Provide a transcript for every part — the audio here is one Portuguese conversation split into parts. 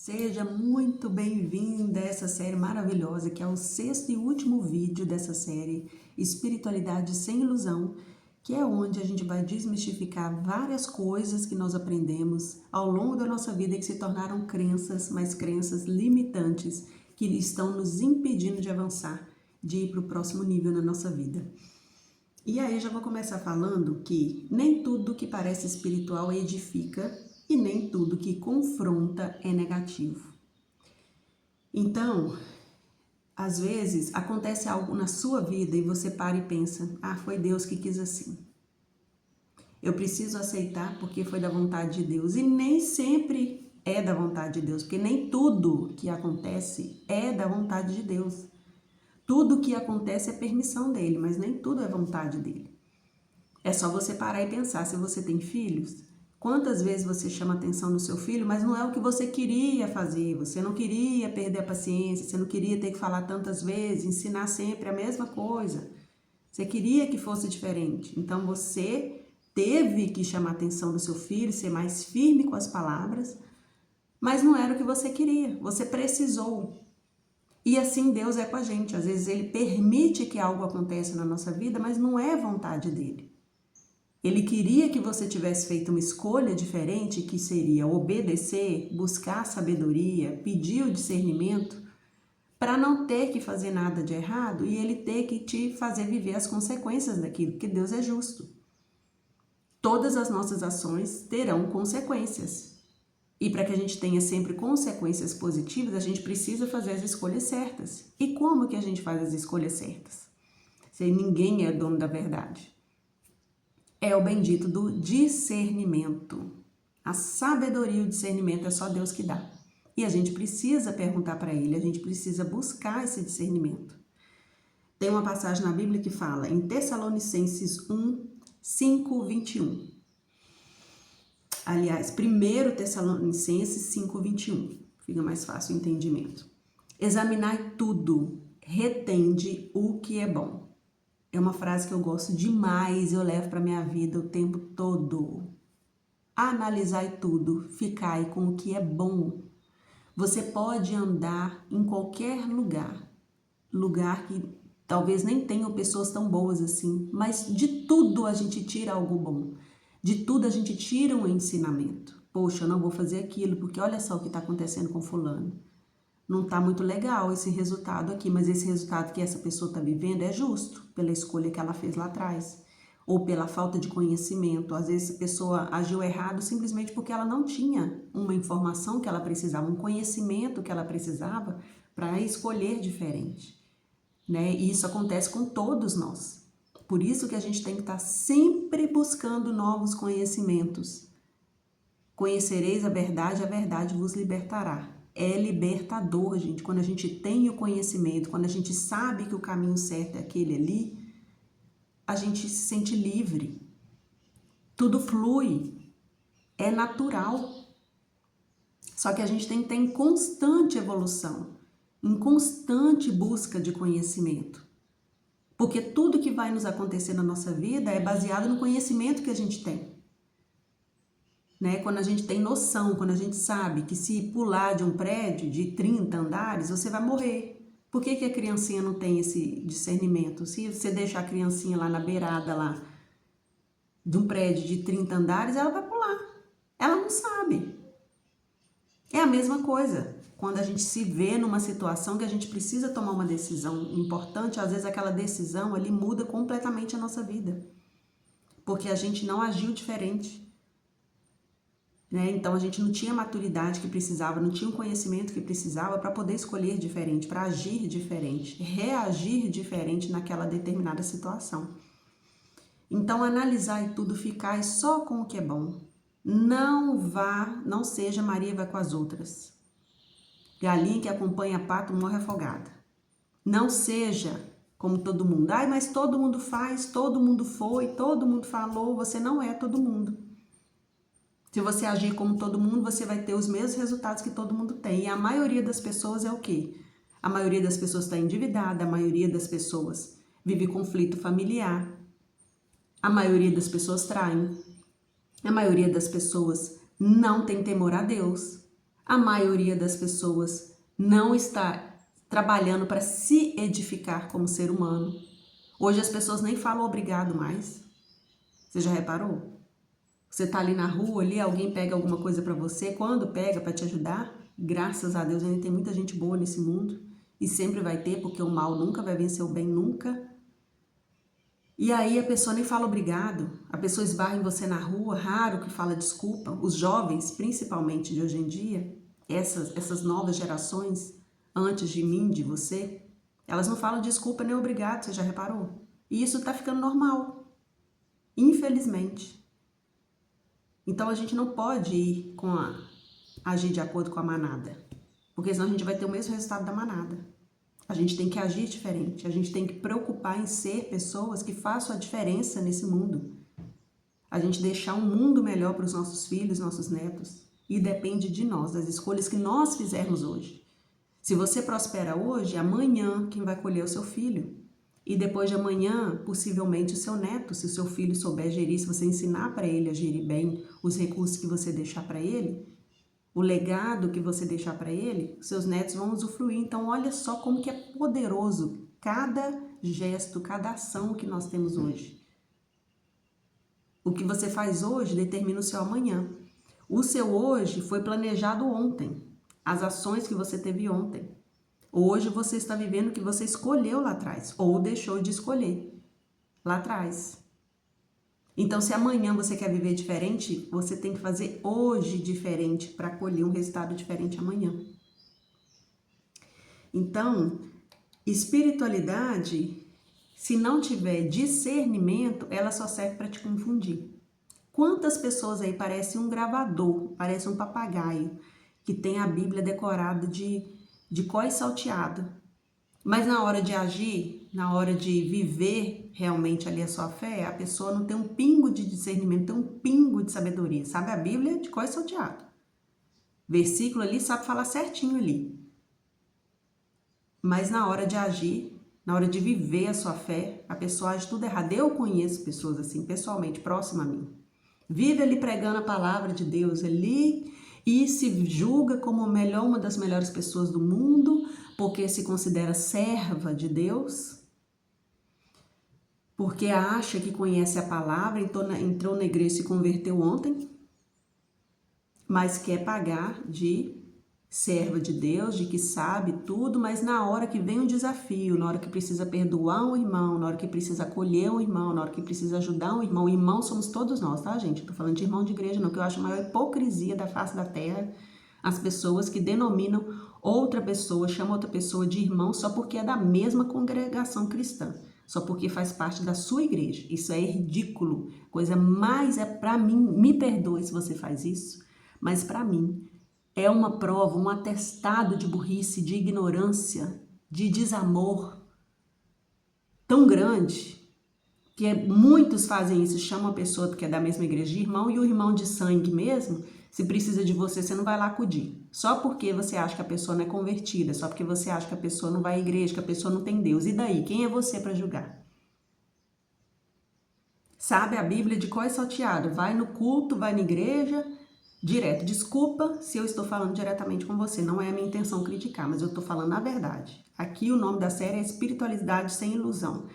Seja muito bem-vinda a essa série maravilhosa, que é o sexto e último vídeo dessa série Espiritualidade Sem Ilusão, que é onde a gente vai desmistificar várias coisas que nós aprendemos ao longo da nossa vida e que se tornaram crenças, mas crenças limitantes que estão nos impedindo de avançar, de ir para o próximo nível na nossa vida. E aí já vou começar falando que nem tudo que parece espiritual edifica e nem tudo que confronta é negativo. Então, às vezes acontece algo na sua vida e você para e pensa, foi Deus que quis assim. Eu preciso aceitar porque foi da vontade de Deus. E nem sempre é da vontade de Deus, porque nem tudo que acontece é da vontade de Deus. Tudo que acontece é permissão dele, mas nem tudo é vontade dele. É só você parar e pensar, se você tem filhos, quantas vezes você chama atenção no seu filho, mas não é o que você queria fazer, você não queria perder a paciência, você não queria ter que falar tantas vezes, ensinar sempre a mesma coisa. Você queria que fosse diferente, então você teve que chamar a atenção do seu filho, ser mais firme com as palavras, mas não era o que você queria, você precisou. E assim Deus é com a gente, às vezes Ele permite que algo aconteça na nossa vida, mas não é vontade dEle. Ele queria que você tivesse feito uma escolha diferente, que seria obedecer, buscar sabedoria, pedir o discernimento, para não ter que fazer nada de errado e Ele ter que te fazer viver as consequências daquilo, porque Deus é justo. Todas as nossas ações terão consequências. E para que a gente tenha sempre consequências positivas, a gente precisa fazer as escolhas certas. E como que a gente faz as escolhas certas? Se ninguém é dono da verdade. É o bendito do discernimento. A sabedoria e o discernimento é só Deus que dá. E a gente precisa perguntar para Ele, a gente precisa buscar esse discernimento. Tem uma passagem na Bíblia que fala em Tessalonicenses 1, 5, 21. Aliás, 1 Tessalonicenses 5, 21. Fica mais fácil o entendimento. Examinai tudo, retende o que é bom. É uma frase que eu gosto demais, eu levo para minha vida o tempo todo. Analisai tudo, ficai com o que é bom. Você pode andar em qualquer lugar que talvez nem tenham pessoas tão boas assim, mas de tudo a gente tira algo bom. De tudo a gente tira um ensinamento. Poxa, eu não vou fazer aquilo, porque olha só o que está acontecendo com fulano. Não está muito legal esse resultado aqui, mas esse resultado que essa pessoa está vivendo é justo pela escolha que ela fez lá atrás, ou pela falta de conhecimento. Às vezes a pessoa agiu errado simplesmente porque ela não tinha uma informação que ela precisava, um conhecimento que ela precisava para escolher diferente, né? E isso acontece com todos nós. Por isso que a gente tem que estar sempre buscando novos conhecimentos. Conhecereis a verdade vos libertará. É libertador, gente, quando a gente tem o conhecimento, quando a gente sabe que o caminho certo é aquele ali, a gente se sente livre, tudo flui, é natural. Só que a gente tem que estar em constante evolução, em constante busca de conhecimento, porque tudo que vai nos acontecer na nossa vida é baseado no conhecimento que a gente tem. Né? Quando a gente tem noção, quando a gente sabe que se pular de um prédio de 30 andares, você vai morrer. Por que a criancinha não tem esse discernimento? Se você deixar a criancinha lá na beirada lá, de um prédio de 30 andares, ela vai pular. Ela não sabe. É a mesma coisa. Quando a gente se vê numa situação que a gente precisa tomar uma decisão importante, às vezes aquela decisão ali muda completamente a nossa vida. Porque a gente não agiu diferente. Né? Então a gente não tinha a maturidade que precisava, não tinha o conhecimento que precisava para poder escolher diferente, para agir diferente, reagir diferente naquela determinada situação. Então analisar e tudo, ficar só com o que é bom. Não seja Maria vai com as outras. Galinha que acompanha pato morre afogada. Não seja como todo mundo. Mas todo mundo faz, todo mundo foi, todo mundo falou, você não é todo mundo. Se você agir como todo mundo, você vai ter os mesmos resultados que todo mundo tem. E a maioria das pessoas é o quê? A maioria das pessoas está endividada, a maioria das pessoas vive conflito familiar, a maioria das pessoas traem, a maioria das pessoas não tem temor a Deus, A maioria das pessoas não está trabalhando para se edificar como ser humano. Hoje as pessoas nem falam obrigado mais. Você já reparou? Você tá ali na rua, ali alguém pega alguma coisa para você, quando pega para te ajudar, graças a Deus ainda tem muita gente boa nesse mundo e sempre vai ter, porque o mal nunca vai vencer o bem, nunca. E aí a pessoa nem fala obrigado, a pessoa esbarra em você na rua, raro que fala desculpa. Os jovens, principalmente de hoje em dia, essas novas gerações, antes de mim, de você, elas não falam desculpa nem obrigado, você já reparou? E isso tá ficando normal, infelizmente. Então a gente não pode agir de acordo com a manada, porque senão a gente vai ter o mesmo resultado da manada. A gente tem que agir diferente, a gente tem que preocupar em ser pessoas que façam a diferença nesse mundo. A gente deixar um mundo melhor para os nossos filhos, nossos netos, e depende de nós, das escolhas que nós fizermos hoje. Se você prospera hoje, amanhã quem vai colher é o seu filho. E depois de amanhã, possivelmente o seu neto, se o seu filho souber gerir, se você ensinar para ele a gerir bem os recursos que você deixar para ele, o legado que você deixar para ele, seus netos vão usufruir. Então olha só como que é poderoso cada gesto, cada ação que nós temos hoje. O que você faz hoje determina o seu amanhã. O seu hoje foi planejado ontem, as ações que você teve ontem. Hoje você está vivendo o que você escolheu lá atrás, ou deixou de escolher lá atrás. Então, se amanhã você quer viver diferente, você tem que fazer hoje diferente para colher um resultado diferente amanhã. Então, espiritualidade, se não tiver discernimento, ela só serve para te confundir. Quantas pessoas aí parecem um gravador, parece um papagaio, que tem a Bíblia decorada de có e salteado. Mas na hora de agir, na hora de viver realmente ali a sua fé, a pessoa não tem um pingo de discernimento, tem um pingo de sabedoria. Sabe a Bíblia de có e salteado. Versículo ali, sabe falar certinho ali. Mas na hora de agir, na hora de viver a sua fé, a pessoa age tudo errado. Eu conheço pessoas assim, pessoalmente, próximas a mim. Vive ali pregando a palavra de Deus ali e se julga como uma das melhores pessoas do mundo, porque se considera serva de Deus, porque acha que conhece a palavra, entrou na igreja e se converteu ontem, mas quer pagar de serva de Deus, de que sabe tudo, mas na hora que vem um desafio, na hora que precisa perdoar um irmão, na hora que precisa acolher um irmão, na hora que precisa ajudar um irmão somos todos nós, tá, gente? Eu tô falando de irmão de igreja não, que eu acho a maior hipocrisia da face da terra, as pessoas que denominam outra pessoa, chamam outra pessoa de irmão só porque é da mesma congregação cristã, só porque faz parte da sua igreja. Isso é ridículo, coisa mais pra mim, me perdoe se você faz isso, mas pra mim é uma prova, um atestado de burrice, de ignorância, de desamor tão grande que muitos fazem isso, chamam a pessoa que é da mesma igreja de irmão e o irmão de sangue mesmo, se precisa de você, você não vai lá acudir. Só porque você acha que a pessoa não é convertida, só porque você acha que a pessoa não vai à igreja, que a pessoa não tem Deus. E daí? Quem é você para julgar? Sabe a Bíblia de có e salteado? Vai no culto, vai na igreja, direto. Desculpa se eu estou falando diretamente com você, não é a minha intenção criticar, mas eu estou falando a verdade. Aqui o nome da série é Espiritualidade Sem Ilusão.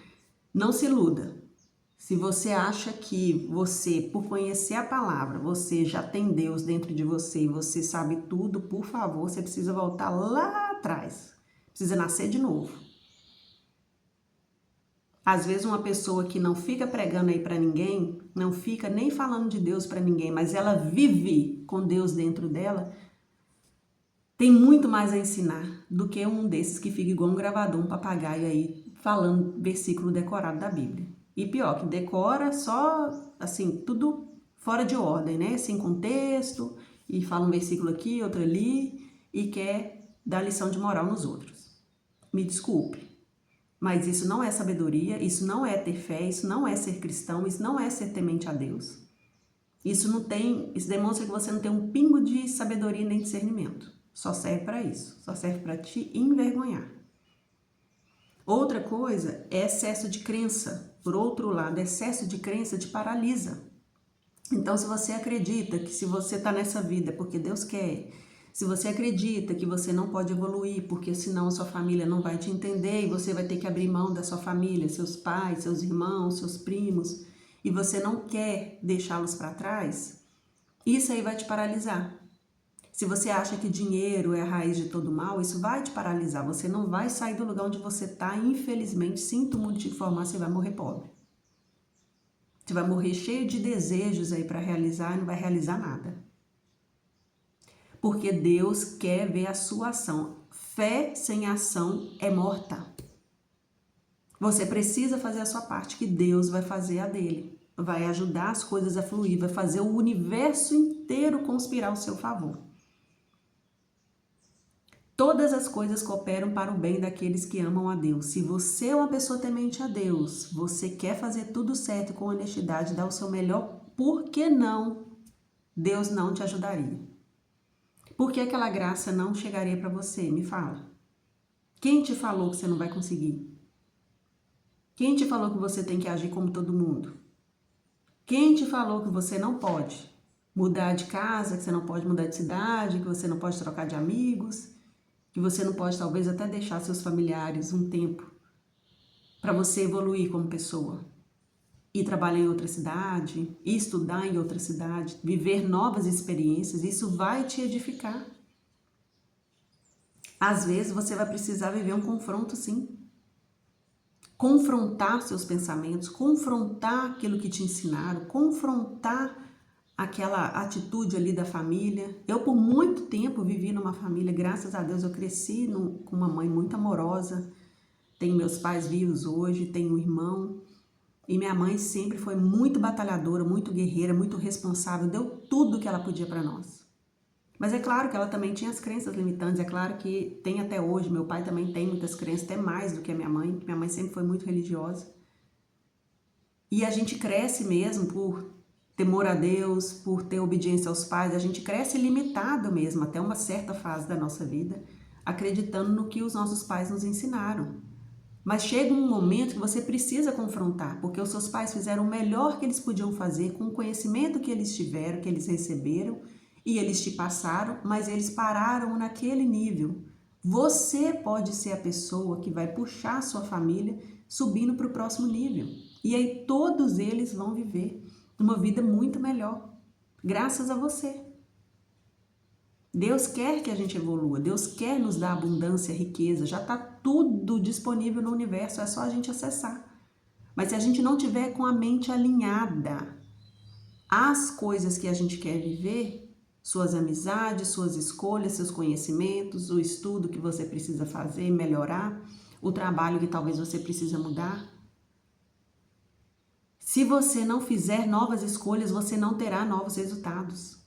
Não se iluda. Se você acha que você, por conhecer a palavra, você já tem Deus dentro de você e você sabe tudo, por favor, você precisa voltar lá atrás. Precisa nascer de novo. Às vezes uma pessoa que não fica pregando aí para ninguém, não fica nem falando de Deus para ninguém, mas ela vive com Deus dentro dela, tem muito mais a ensinar do que um desses que fica igual um gravador, um papagaio aí, falando versículo decorado da Bíblia. E pior, que decora só, assim, tudo fora de ordem, né? Sem contexto, e fala um versículo aqui, outro ali, e quer dar lição de moral nos outros. Me desculpe, mas isso não é sabedoria, isso não é ter fé, isso não é ser cristão, isso não é ser temente a Deus. Isso demonstra que você não tem um pingo de sabedoria nem discernimento. Só serve para isso, só serve para te envergonhar. Outra coisa é excesso de crença. Por outro lado, excesso de crença te paralisa. Então, se você acredita que se você está nessa vida é porque Deus quer, Se você acredita que você não pode evoluir, porque senão a sua família não vai te entender e você vai ter que abrir mão da sua família, seus pais, seus irmãos, seus primos, e você não quer deixá-los para trás, isso aí vai te paralisar. Se você acha que dinheiro é a raiz de todo mal, isso vai te paralisar. Você não vai sair do lugar onde você está. Infelizmente, sinto muito te informar, você vai morrer pobre. Você vai morrer cheio de desejos aí para realizar e não vai realizar nada. Porque Deus quer ver a sua ação. Fé sem ação é morta. Você precisa fazer a sua parte, que Deus vai fazer a dele. Vai ajudar as coisas a fluir, vai fazer o universo inteiro conspirar ao seu favor. Todas as coisas cooperam para o bem daqueles que amam a Deus. Se você é uma pessoa temente a Deus, você quer fazer tudo certo com honestidade, dar o seu melhor, por que não? Deus não te ajudaria. Por que aquela graça não chegaria para você? Me fala. Quem te falou que você não vai conseguir? Quem te falou que você tem que agir como todo mundo? Quem te falou que você não pode mudar de casa, que você não pode mudar de cidade, que você não pode trocar de amigos, que você não pode talvez até deixar seus familiares um tempo para você evoluir como pessoa? Ir trabalhar em outra cidade, ir estudar em outra cidade, viver novas experiências, isso vai te edificar. Às vezes você vai precisar viver um confronto, sim. Confrontar seus pensamentos, confrontar aquilo que te ensinaram, confrontar aquela atitude ali da família. Eu por muito tempo vivi numa família, graças a Deus eu cresci com uma mãe muito amorosa, tenho meus pais vivos hoje, tenho um irmão, e minha mãe sempre foi muito batalhadora, muito guerreira, muito responsável, deu tudo que ela podia para nós. Mas é claro que ela também tinha as crenças limitantes, é claro que tem até hoje, meu pai também tem muitas crenças, até mais do que a minha mãe sempre foi muito religiosa. E a gente cresce mesmo por temor a Deus, por ter obediência aos pais, a gente cresce limitado mesmo, até uma certa fase da nossa vida, acreditando no que os nossos pais nos ensinaram. Mas chega um momento que você precisa confrontar, porque os seus pais fizeram o melhor que eles podiam fazer com o conhecimento que eles tiveram, que eles receberam, e eles te passaram, mas eles pararam naquele nível. Você pode ser a pessoa que vai puxar a sua família subindo para o próximo nível. E aí todos eles vão viver uma vida muito melhor, graças a você. Deus quer que a gente evolua, Deus quer nos dar abundância, riqueza, já está tudo disponível no universo, é só a gente acessar. Mas se a gente não tiver com a mente alinhada às coisas que a gente quer viver, suas amizades, suas escolhas, seus conhecimentos, o estudo que você precisa fazer, melhorar, o trabalho que talvez você precisa mudar. Se você não fizer novas escolhas, você não terá novos resultados.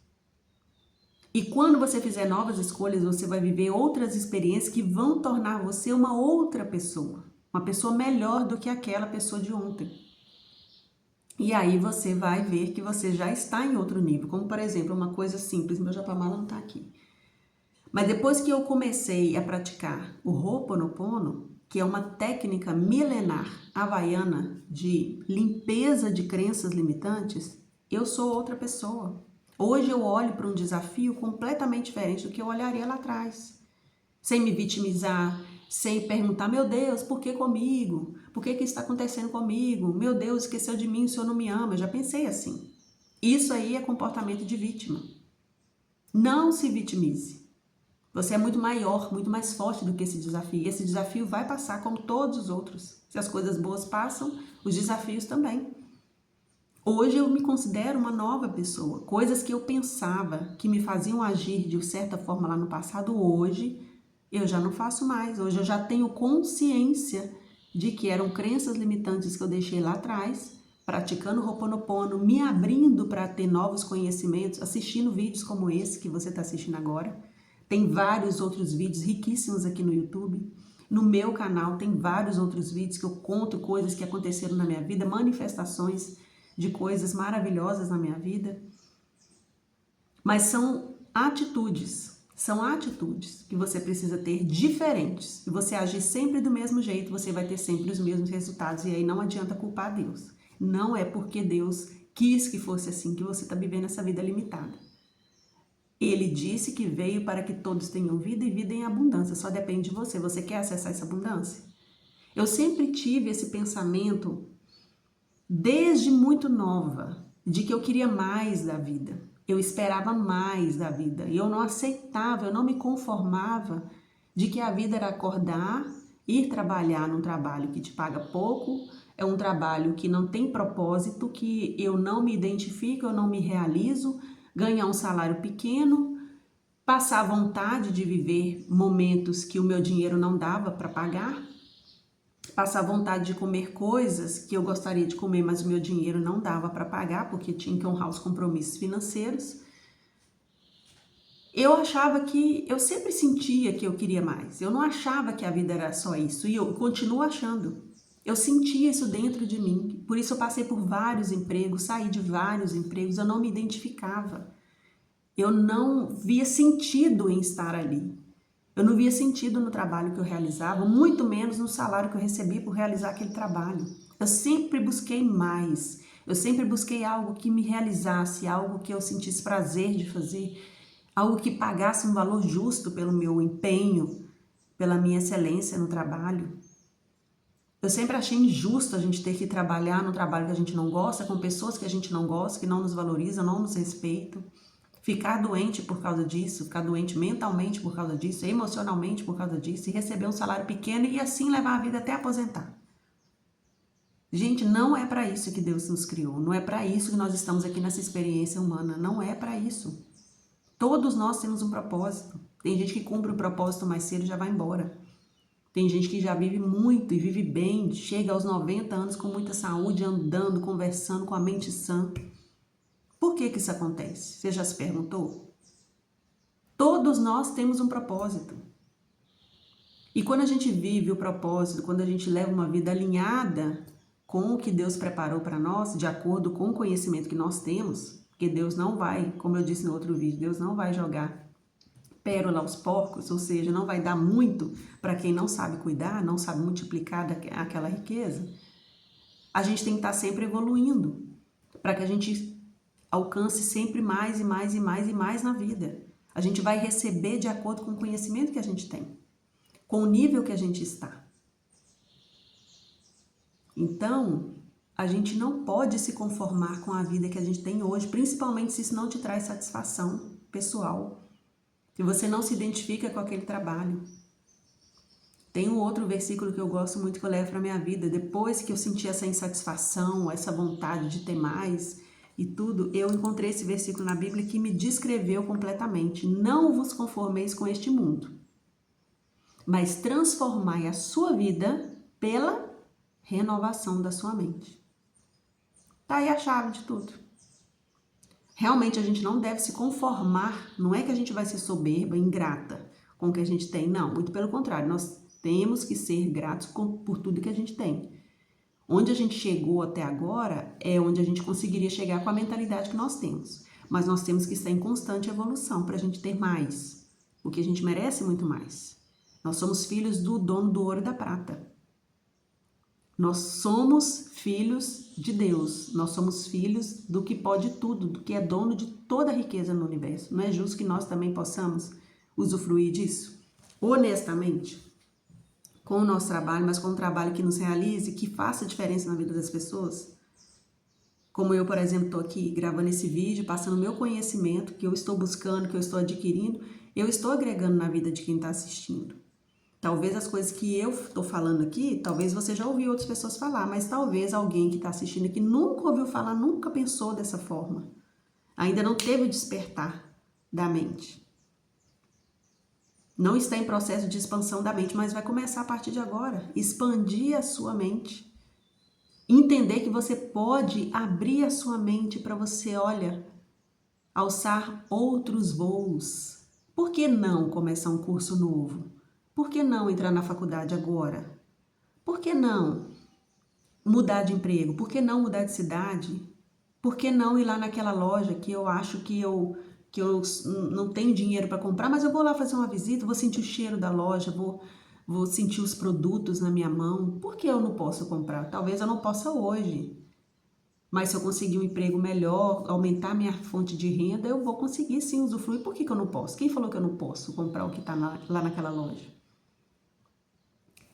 E quando você fizer novas escolhas, você vai viver outras experiências que vão tornar você uma outra pessoa. Uma pessoa melhor do que aquela pessoa de ontem. E aí você vai ver que você já está em outro nível. Como, por exemplo, uma coisa simples, meu japamala não está aqui. Mas depois que eu comecei a praticar o Ho'oponopono, que é uma técnica milenar havaiana de limpeza de crenças limitantes, eu sou outra pessoa. Hoje eu olho para um desafio completamente diferente do que eu olharia lá atrás. Sem me vitimizar, sem perguntar, meu Deus, por que comigo? Por que isso está acontecendo comigo? Meu Deus, esqueceu de mim, o Senhor não me ama. Eu já pensei assim. Isso aí é comportamento de vítima. Não se vitimize. Você é muito maior, muito mais forte do que esse desafio. E esse desafio vai passar como todos os outros. Se as coisas boas passam, os desafios também. Hoje eu me considero uma nova pessoa. Coisas que eu pensava que me faziam agir de certa forma lá no passado, hoje eu já não faço mais. Hoje eu já tenho consciência de que eram crenças limitantes que eu deixei lá atrás, praticando o Ho'oponopono, me abrindo para ter novos conhecimentos, assistindo vídeos como esse que você está assistindo agora. Tem vários outros vídeos riquíssimos aqui no YouTube. No meu canal tem vários outros vídeos que eu conto coisas que aconteceram na minha vida, manifestações de coisas maravilhosas na minha vida. Mas são atitudes que você precisa ter diferentes. Se você agir sempre do mesmo jeito, você vai ter sempre os mesmos resultados. E aí não adianta culpar Deus. Não é porque Deus quis que fosse assim que você está vivendo essa vida limitada. Ele disse que veio para que todos tenham vida e vida em abundância. Só depende de você. Você quer acessar essa abundância? Eu sempre tive esse pensamento, desde muito nova, de que eu queria mais da vida. Eu esperava mais da vida. E eu não aceitava, eu não me conformava de que a vida era acordar, ir trabalhar num trabalho que te paga pouco, é um trabalho que não tem propósito, que eu não me identifico, eu não me realizo, ganhar um salário pequeno, passar vontade de viver momentos que o meu dinheiro não dava para pagar, passar vontade de comer coisas que eu gostaria de comer, mas o meu dinheiro não dava para pagar, porque tinha que honrar os compromissos financeiros. Eu achava que, eu sempre sentia que eu queria mais. Eu não achava que a vida era só isso, e eu continuo achando. Eu sentia isso dentro de mim, por isso eu passei por vários empregos, saí de vários empregos, eu não me identificava. Eu não via sentido em estar ali. Eu não via sentido no trabalho que eu realizava, muito menos no salário que eu recebia por realizar aquele trabalho. Eu sempre busquei mais, eu sempre busquei algo que me realizasse, algo que eu sentisse prazer de fazer, algo que pagasse um valor justo pelo meu empenho, pela minha excelência no trabalho. Eu sempre achei injusto a gente ter que trabalhar no trabalho que a gente não gosta, com pessoas que a gente não gosta, que não nos valorizam, não nos respeitam. Ficar doente por causa disso, ficar doente mentalmente por causa disso, emocionalmente por causa disso, e receber um salário pequeno e assim levar a vida até aposentar. Gente, não é para isso que Deus nos criou, não é para isso que nós estamos aqui nessa experiência humana, não é para isso. Todos nós temos um propósito. Tem gente que cumpre o propósito mais cedo e já vai embora. Tem gente que já vive muito e vive bem, chega aos 90 anos com muita saúde, andando, conversando, com a mente sã. Por que isso acontece? Você já se perguntou? Todos nós temos um propósito. E quando a gente vive o propósito, quando a gente leva uma vida alinhada com o que Deus preparou para nós, de acordo com o conhecimento que nós temos, porque Deus não vai, como eu disse no outro vídeo, Deus não vai jogar pérola aos porcos, ou seja, não vai dar muito para quem não sabe cuidar, não sabe multiplicar aquela riqueza. A gente tem que estar sempre evoluindo para que a gente alcance sempre mais e mais e mais e mais na vida. A gente vai receber de acordo com o conhecimento que a gente tem, com o nível que a gente está. Então, a gente não pode se conformar com a vida que a gente tem hoje, principalmente se isso não te traz satisfação pessoal, se você não se identifica com aquele trabalho. Tem um outro versículo que eu gosto muito, que eu levo para a minha vida. Depois que eu senti essa insatisfação, essa vontade de ter mais e tudo, eu encontrei esse versículo na Bíblia que me descreveu completamente. Não vos conformeis com este mundo, mas transformai a sua vida pela renovação da sua mente. Tá aí a chave de tudo. Realmente a gente não deve se conformar, não é que a gente vai ser soberba, ingrata com o que a gente tem, não, muito pelo contrário, nós temos que ser gratos por tudo que a gente tem. Onde a gente chegou até agora é onde a gente conseguiria chegar com a mentalidade que nós temos, mas nós temos que estar em constante evolução para a gente ter mais, porque a gente merece muito mais. Nós somos filhos do dono do ouro e da prata. Nós somos filhos de Deus, nós somos filhos do que pode tudo, do que é dono de toda a riqueza no universo. Não é justo que nós também possamos usufruir disso? Honestamente, com o nosso trabalho, mas com um trabalho que nos realize, que faça diferença na vida das pessoas. Como eu, por exemplo, estou aqui gravando esse vídeo, passando o meu conhecimento, que eu estou buscando, que eu estou adquirindo, eu estou agregando na vida de quem está assistindo. Talvez as coisas que eu estou falando aqui, talvez você já ouviu outras pessoas falar, mas talvez alguém que está assistindo aqui nunca ouviu falar, nunca pensou dessa forma. Ainda não teve o despertar da mente. Não está em processo de expansão da mente, mas vai começar a partir de agora. Expandir a sua mente. Entender que você pode abrir a sua mente para você, olha, alçar outros voos. Por que não começar um curso novo? Por que não entrar na faculdade agora? Por que não mudar de emprego? Por que não mudar de cidade? Por que não ir lá naquela loja que eu acho que eu não tenho dinheiro para comprar, mas eu vou lá fazer uma visita, vou sentir o cheiro da loja, vou sentir os produtos na minha mão. Por que eu não posso comprar? Talvez eu não possa hoje, Mas se eu conseguir um emprego melhor, aumentar minha fonte de renda, eu vou conseguir sim usufruir. Por que eu não posso? Quem falou que eu não posso comprar o que está lá naquela loja?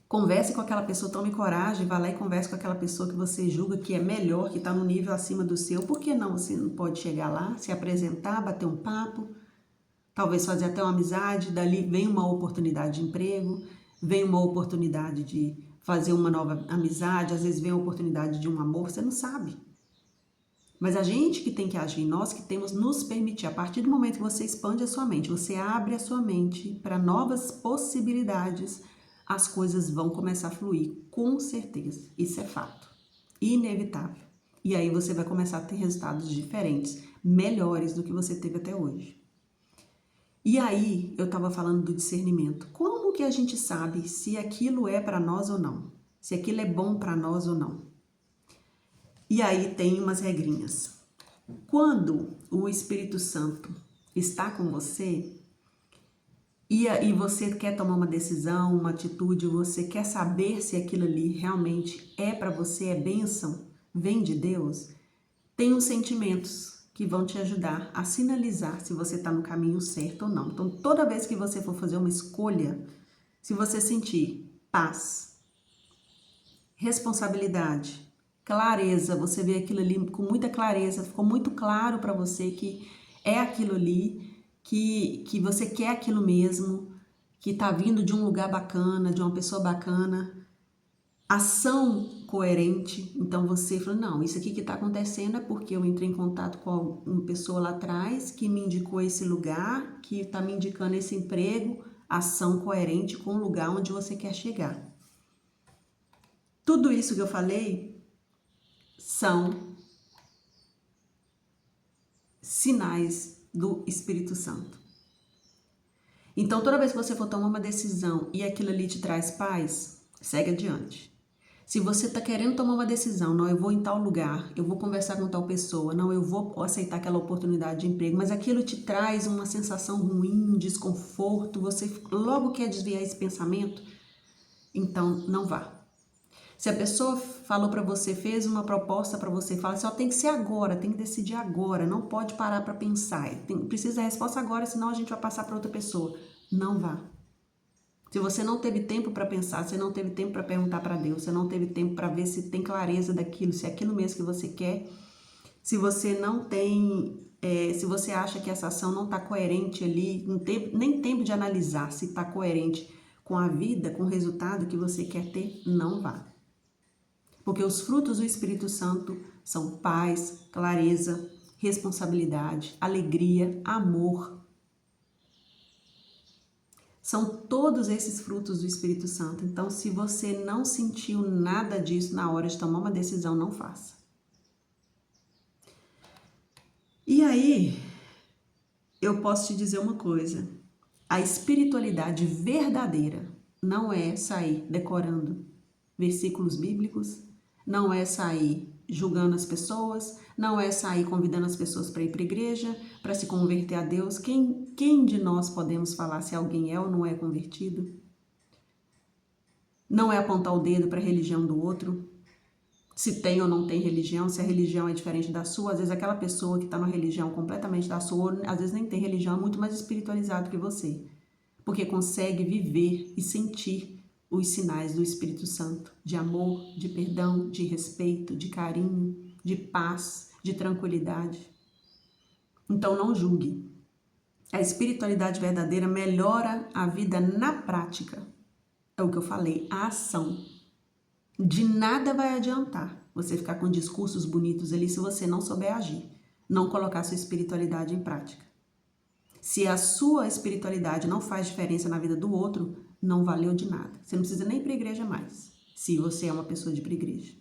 Converse com aquela pessoa, tome coragem, vá lá e converse com aquela pessoa que você julga que é melhor, que está no nível acima do seu. Por que não? Você não pode chegar lá, se apresentar, bater um papo, talvez fazer até uma amizade, dali vem uma oportunidade de emprego, vem uma oportunidade de fazer uma nova amizade, às vezes vem a oportunidade de um amor, você não sabe. Mas a gente que tem que agir, nós que temos nos permitir, a partir do momento que você expande a sua mente, você abre a sua mente para novas possibilidades, as coisas vão começar a fluir, com certeza. Isso é fato, inevitável. E aí você vai começar a ter resultados diferentes, melhores do que você teve até hoje. E aí eu estava falando do discernimento. Como que a gente sabe se aquilo é para nós ou não? Se aquilo é bom para nós ou não? E aí tem umas regrinhas. Quando o Espírito Santo está com você e você quer tomar uma decisão, uma atitude, você quer saber se aquilo ali realmente é para você, é bênção, vem de Deus, tem os sentimentos que vão te ajudar a sinalizar se você está no caminho certo ou não. Então, toda vez que você for fazer uma escolha, se você sentir paz, responsabilidade, clareza, você vê aquilo ali com muita clareza, ficou muito claro para você que é aquilo ali, que você quer aquilo mesmo, que está vindo de um lugar bacana, de uma pessoa bacana, ação coerente. Então você fala, não, isso aqui que está acontecendo é porque eu entrei em contato com uma pessoa lá atrás que me indicou esse lugar, que está me indicando esse emprego, ação coerente com o lugar onde você quer chegar. Tudo isso que eu falei são sinais do Espírito Santo. Então, toda vez que você for tomar uma decisão e aquilo ali te traz paz, segue adiante. Se você está querendo tomar uma decisão, não, eu vou em tal lugar, eu vou conversar com tal pessoa, não, eu vou aceitar aquela oportunidade de emprego, mas aquilo te traz uma sensação ruim, desconforto, você logo quer desviar esse pensamento, então não vá. Se a pessoa falou para você, fez uma proposta para você, fala assim, ó, tem que ser agora, tem que decidir agora, não pode parar para pensar, precisa da resposta agora, senão a gente vai passar para outra pessoa. Não vá. Se você não teve tempo para pensar, você não teve tempo para perguntar para Deus, você não teve tempo para ver se tem clareza daquilo, se é aquilo mesmo que você quer, se você não tem, se você acha que essa ação não está coerente ali, não tem nem tempo de analisar se está coerente com a vida, com o resultado que você quer ter, não vá. Porque os frutos do Espírito Santo são paz, clareza, responsabilidade, alegria, amor. São todos esses frutos do Espírito Santo. Então, se você não sentiu nada disso na hora de tomar uma decisão, não faça. E aí, eu posso te dizer uma coisa. A espiritualidade verdadeira não é sair decorando versículos bíblicos, não é sair julgando as pessoas, não é sair convidando as pessoas para ir para a igreja, para se converter a Deus. Quem de nós podemos falar se alguém é ou não é convertido? Não é apontar o dedo para a religião do outro, se tem ou não tem religião, se a religião é diferente da sua. Às vezes aquela pessoa que está numa religião completamente da sua, às vezes nem tem religião, é muito mais espiritualizado que você, porque consegue viver e sentir os sinais do Espírito Santo, de amor, de perdão, de respeito, de carinho, de paz, de tranquilidade. Então não julgue. A espiritualidade verdadeira melhora a vida na prática. É o que eu falei, a ação. De nada vai adiantar você ficar com discursos bonitos ali se você não souber agir, não colocar sua espiritualidade em prática. Se a sua espiritualidade não faz diferença na vida do outro, não valeu de nada. Você não precisa nem ir para a igreja mais, se você é uma pessoa de ir para a igreja.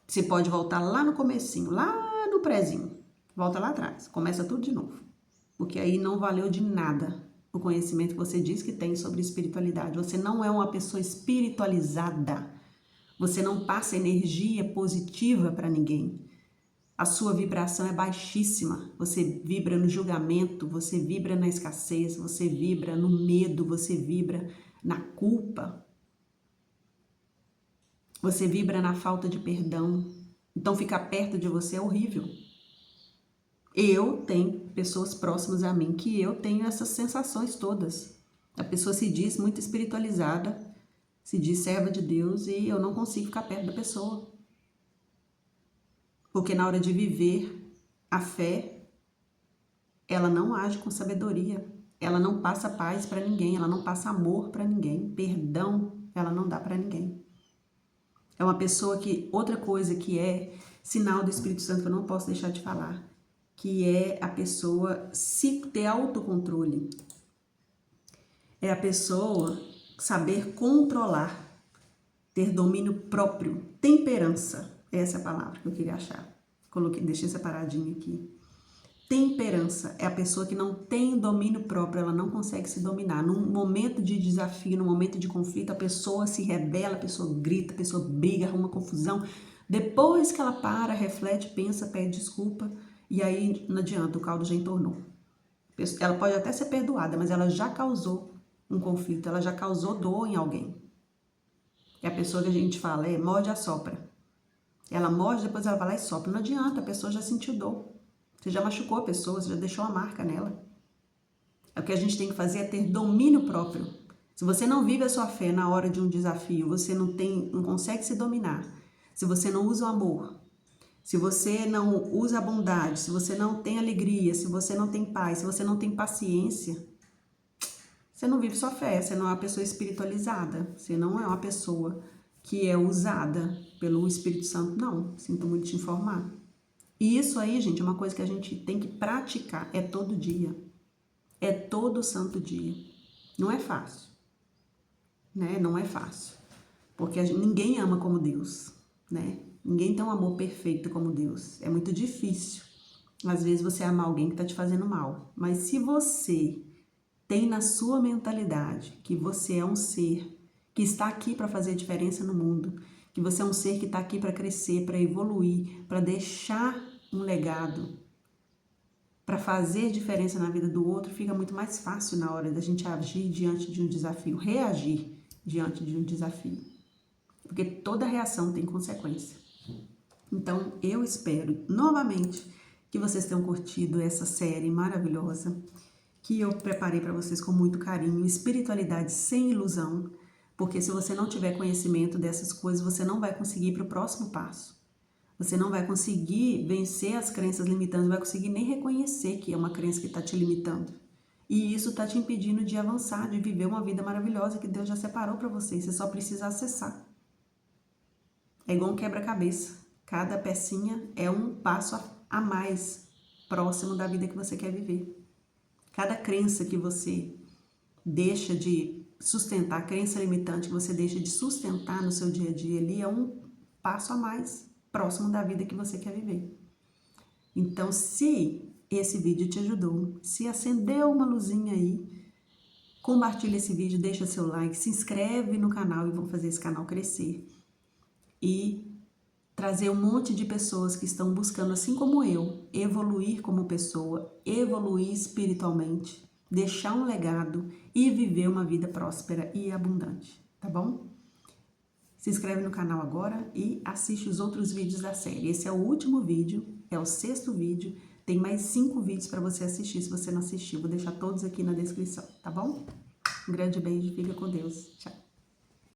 Você pode voltar lá no comecinho, lá no prézinho. Volta lá atrás, começa tudo de novo. Porque aí não valeu de nada o conhecimento que você diz que tem sobre espiritualidade. Você não é uma pessoa espiritualizada. Você não passa energia positiva para ninguém. A sua vibração é baixíssima, você vibra no julgamento, você vibra na escassez, você vibra no medo, você vibra na culpa, você vibra na falta de perdão, Então ficar perto de você é horrível. Eu tenho pessoas próximas a mim que eu tenho essas sensações todas. A pessoa se diz muito espiritualizada, se diz serva de Deus e eu não consigo ficar perto da pessoa. Porque na hora de viver a fé, ela não age com sabedoria. Ela não passa paz para ninguém, ela não passa amor para ninguém, perdão ela não dá para ninguém. É uma pessoa que, outra coisa que é sinal do Espírito Santo que eu não posso deixar de falar, que é a pessoa se ter autocontrole. É a pessoa saber controlar, ter domínio próprio, temperança. Essa é a palavra que eu queria achar. Deixei separadinho aqui. Temperança é a pessoa que não tem domínio próprio, ela não consegue se dominar. Num momento de desafio, num momento de conflito, a pessoa se rebela, a pessoa grita, a pessoa briga, arruma confusão. Depois que ela para, reflete, pensa, pede desculpa, e aí não adianta, o caldo já entornou. Ela pode até ser perdoada, mas ela já causou um conflito, ela já causou dor em alguém. É a pessoa que a gente fala, morde e assopra. Ela morde, depois ela vai lá e sopra. Não adianta, a pessoa já sentiu dor. Você já machucou a pessoa, você já deixou uma marca nela. O que a gente tem que fazer é ter domínio próprio. Se você não vive a sua fé na hora de um desafio, você não consegue se dominar. Se você não usa o amor, se você não usa a bondade, se você não tem alegria, se você não tem paz, se você não tem paciência, você não vive sua fé, você não é uma pessoa espiritualizada, você não é uma pessoa que é usada pelo Espírito Santo, não. Sinto muito te informar. E isso aí, gente, é uma coisa que a gente tem que praticar, é todo dia. É todo santo dia. Não é fácil, né? Não é fácil. Porque ninguém ama como Deus, né? Ninguém tem um amor perfeito como Deus. É muito difícil, às vezes, você amar alguém que está te fazendo mal. Mas se você tem na sua mentalidade que você é um ser que está aqui para fazer diferença no mundo, que você é um ser que está aqui para crescer, para evoluir, para deixar um legado, para fazer diferença na vida do outro, fica muito mais fácil na hora da gente agir diante de um desafio, reagir diante de um desafio. Porque toda reação tem consequência. Então, eu espero, novamente, que vocês tenham curtido essa série maravilhosa, que eu preparei para vocês com muito carinho, espiritualidade sem ilusão, porque se você não tiver conhecimento dessas coisas, você não vai conseguir ir para o próximo passo. Você não vai conseguir vencer as crenças limitantes, não vai conseguir nem reconhecer que é uma crença que está te limitando. E isso está te impedindo de avançar, de viver uma vida maravilhosa que Deus já separou para você. Você só precisa acessar. É igual um quebra-cabeça. Cada pecinha é um passo a mais próximo da vida que você quer viver. Cada crença que você deixa de sustentar, crença limitante que você deixa de sustentar no seu dia a dia ali, é um passo a mais próximo da vida que você quer viver. Então, se esse vídeo te ajudou, se acendeu uma luzinha aí, compartilha esse vídeo, deixa seu like, se inscreve no canal e vamos fazer esse canal crescer. E trazer um monte de pessoas que estão buscando, assim como eu, evoluir como pessoa, evoluir espiritualmente, deixar um legado e viver uma vida próspera e abundante, tá bom? Se inscreve no canal agora e assiste os outros vídeos da série. Esse é o último vídeo, é o 6º vídeo. Tem mais 5 vídeos para você assistir se você não assistiu. Vou deixar todos aqui na descrição, tá bom? Um grande beijo, fica com Deus. Tchau.